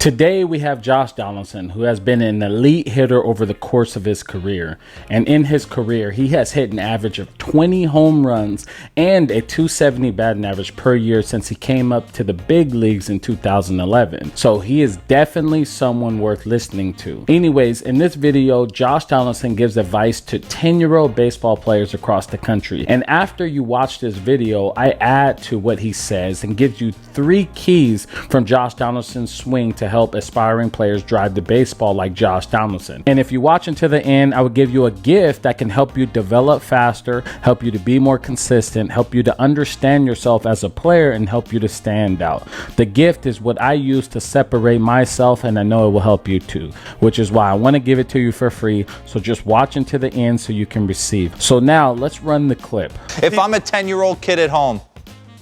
Today we have Josh Donaldson, who has been an elite hitter over the course of his career. And in his career, he has hit an average of 20 home runs and a 270 batting average per year since he came up to the big leagues in 2011. So he is definitely someone worth listening to. Anyways, in this video, Josh Donaldson gives advice to 10-year-old baseball players across the country. And after you watch this video, I add to what he says and gives you 3 keys from Josh Donaldson's swing to help aspiring players drive the baseball like Josh Donaldson. And if you watch until the end, I will give you a gift that can help you develop faster, help you to be more consistent, help you to understand yourself as a player, and help you to stand out. The gift is what I use to separate myself, and I know it will help you too, which is why I want to give it to you for free. So just watch until the end so you can receive. So now let's run the clip. If I'm a 10-year-old kid at home,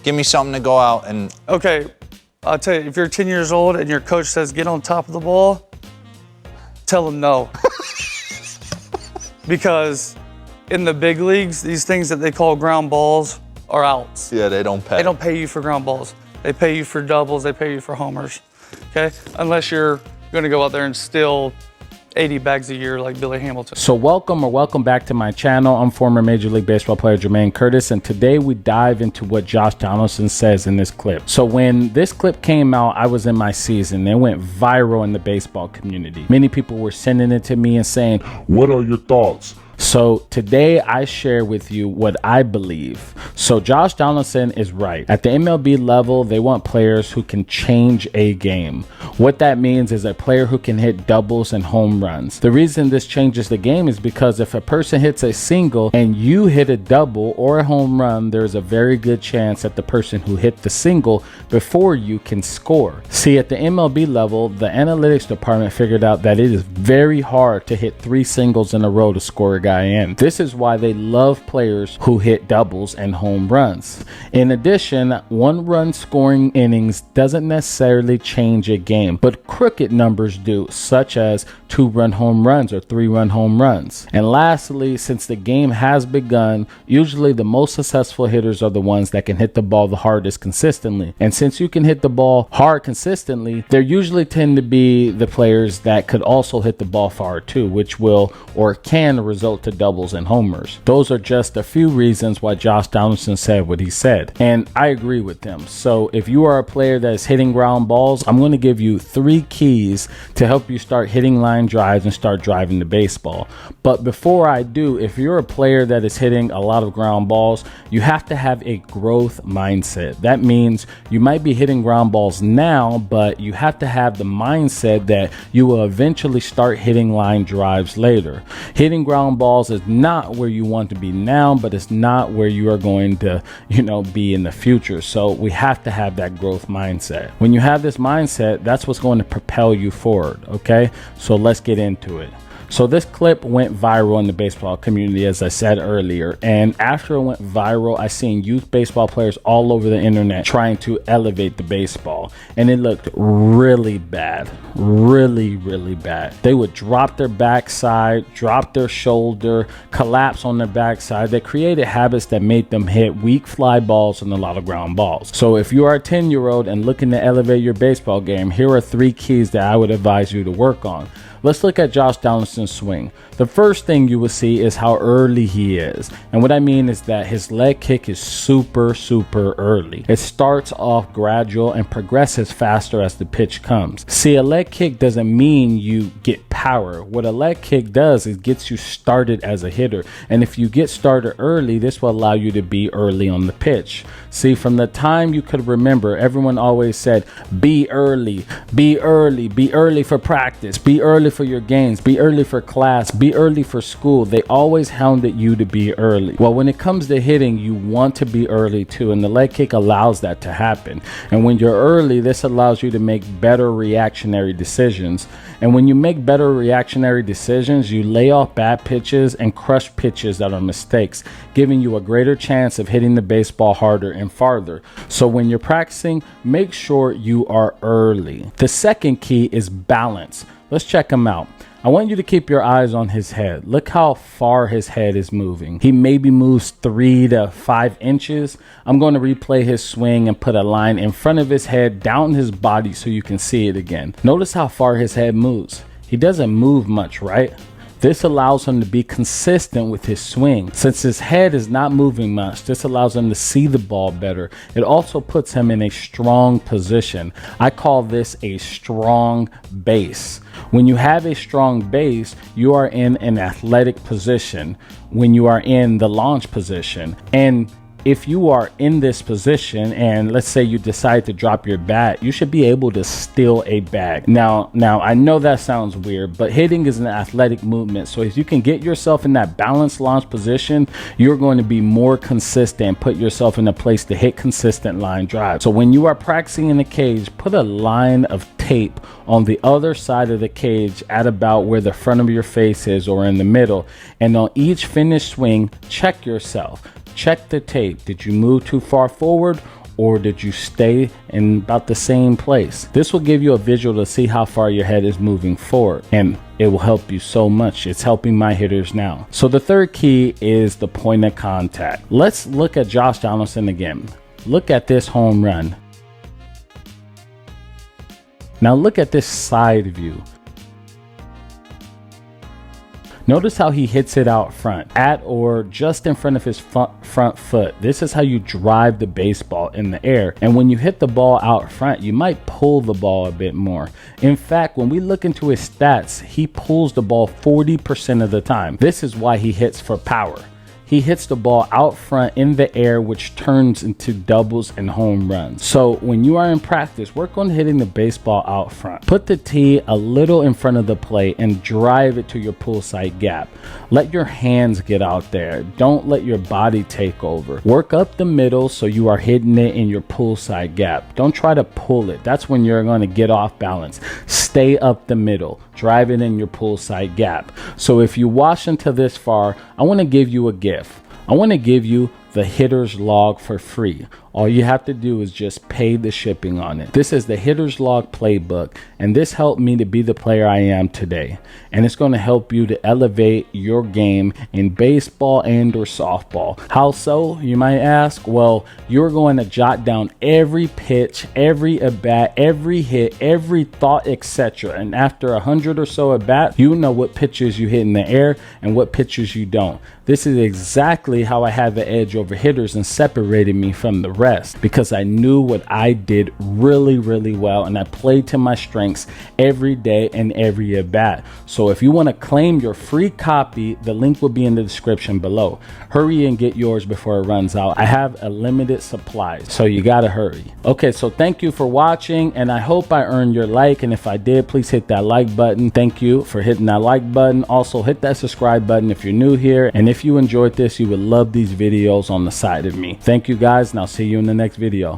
give me something to go out and... Okay, I'll tell you, if you're 10 years old and your coach says get on top of the ball, tell him no. Because in the big leagues, these things that they call ground balls are outs. Yeah, they don't pay. They don't pay you for ground balls. They pay you for doubles, they pay you for homers, okay? Unless you're gonna go out there and steal 80 bags a year like Billy Hamilton. So welcome back to my channel. I'm former Major League Baseball player Jermaine Curtis, and today we dive into what Josh Donaldson says in this clip. So when this clip came out, I was in my season. It went viral in the baseball community. Many people were sending it to me and saying, "What are your thoughts?" So today I share with you what I believe. So Josh Donaldson is right. At the MLB level, they want players who can change a game. What that means is a player who can hit doubles and home runs. The reason this changes the game is because if a person hits a single and you hit a double or a home run, there's a very good chance that the person who hit the single before you can score. See, at the MLB level, the analytics department figured out that it is very hard to hit 3 singles in a row to score a guy in. This is why they love players who hit doubles and home runs. In addition, 1-run scoring innings doesn't necessarily change a game, but crooked numbers do, such as 2-run home runs or 3-run home runs. And lastly, since the game has begun, usually the most successful hitters are the ones that can hit the ball the hardest consistently. And since you can hit the ball hard consistently, there usually tend to be the players that could also hit the ball far too, which will or can result to doubles and homers. Those are just a few reasons why Josh Donaldson said what he said, and I agree with him. So if you are a player that is hitting ground balls, I'm going to give you 3 keys to help you start hitting line drives and start driving the baseball. But before I do, if you're a player that is hitting a lot of ground balls, you have to have a growth mindset. That means you might be hitting ground balls now, but you have to have the mindset that you will eventually start hitting line drives later. Hitting ground balls is not where you want to be now, but it's not where you are going to, be in the future. So we have to have that growth mindset. When you have this mindset, that's what's going to propel you forward. Okay, so let's get into it. So this clip went viral in the baseball community, as I said earlier, and after it went viral, I seen youth baseball players all over the internet trying to elevate the baseball, and it looked really bad, really bad. They would drop their backside, drop their shoulder, collapse on their backside. They created habits that made them hit weak fly balls and a lot of ground balls. So if you are a 10-year-old and looking to elevate your baseball game, here are 3 keys that I would advise you to work on. Let's look at Josh Donaldson's swing. The first thing you will see is how early he is. And what I mean is that his leg kick is super early. It starts off gradual and progresses faster as the pitch comes. See, a leg kick doesn't mean you get power. What a leg kick does is gets you started as a hitter. And if you get started early, this will allow you to be early on the pitch. See, from the time you could remember, everyone always said, be early for practice, be early for your games, be early for class, be early for school. They always hounded you to be early. Well, when it comes to hitting, you want to be early too, and the leg kick allows that to happen. And when you're early, this allows you to make better reactionary decisions. And when you make better reactionary decisions, you lay off bad pitches and crush pitches that are mistakes, giving you a greater chance of hitting the baseball harder and farther. So when you're practicing, make sure you are early. The second key is balance. Let's check them out. I want you to keep your eyes on his head. Look how far his head is moving. He maybe moves 3 to 5 inches. I'm going to replay his swing and put a line in front of his head, down his body so you can see it again. Notice how far his head moves. He doesn't move much, right? This allows him to be consistent with his swing. Since his head is not moving much, this allows him to see the ball better. It also puts him in a strong position. I call this a strong base. When you have a strong base, you are in an athletic position when you are in the launch position. And if you are in this position and let's say you decide to drop your bat, you should be able to steal a bag. Now I know that sounds weird, but hitting is an athletic movement. So if you can get yourself in that balanced launch position, you're going to be more consistent, put yourself in a place to hit consistent line drives. So when you are practicing in the cage, put a line of tape on the other side of the cage at about where the front of your face is or in the middle. And on each finished swing, check yourself. Check the tape. Did you move too far forward or did you stay in about the same place? This will give you a visual to see how far your head is moving forward, and it will help you so much. It's helping my hitters now. So the third key is the point of contact. Let's look at Josh Donaldson again. Look at this home run. Now look at this side view. Notice how he hits it out front, at or just in front of his front foot. This is how you drive the baseball in the air. And when you hit the ball out front, you might pull the ball a bit more. In fact, when we look into his stats, he pulls the ball 40% of the time. This is why he hits for power. He hits the ball out front in the air, which turns into doubles and home runs. So when you are in practice, work on hitting the baseball out front. Put the tee a little in front of the plate and drive it to your pull side gap. Let your hands get out there. Don't let your body take over. Work up the middle so you are hitting it in your pull side gap. Don't try to pull it. That's when you're going to get off balance. Stay up the middle. Drive it in your pull side gap. So if you watch until this far, I want to give you a gift. I want to give you the hitter's log for free. All you have to do is just pay the shipping on it. This is the hitter's log playbook, and this helped me to be the player I am today. And it's going to help you to elevate your game in baseball and or softball. How so, you might ask? Well, you're going to jot down every pitch, every at bat, every hit, every thought, etc. And after 100 or so at bats, you know what pitches you hit in the air and what pitches you don't. This is exactly how I had the edge over hitters and separated me from the rest, because I knew what I did really well, and I played to my strengths every day and every at bat. So if you want to claim your free copy, the link will be in the description below. Hurry and get yours before it runs out. I have a limited supply, so you gotta hurry. Okay, so thank you for watching, and I hope I earned your like, and if I did, please hit that like button. Thank you for hitting that like button. Also hit that subscribe button if you're new here, and if you enjoyed this, you would love these videos on the side of me. Thank you guys, and I'll see you in the next video.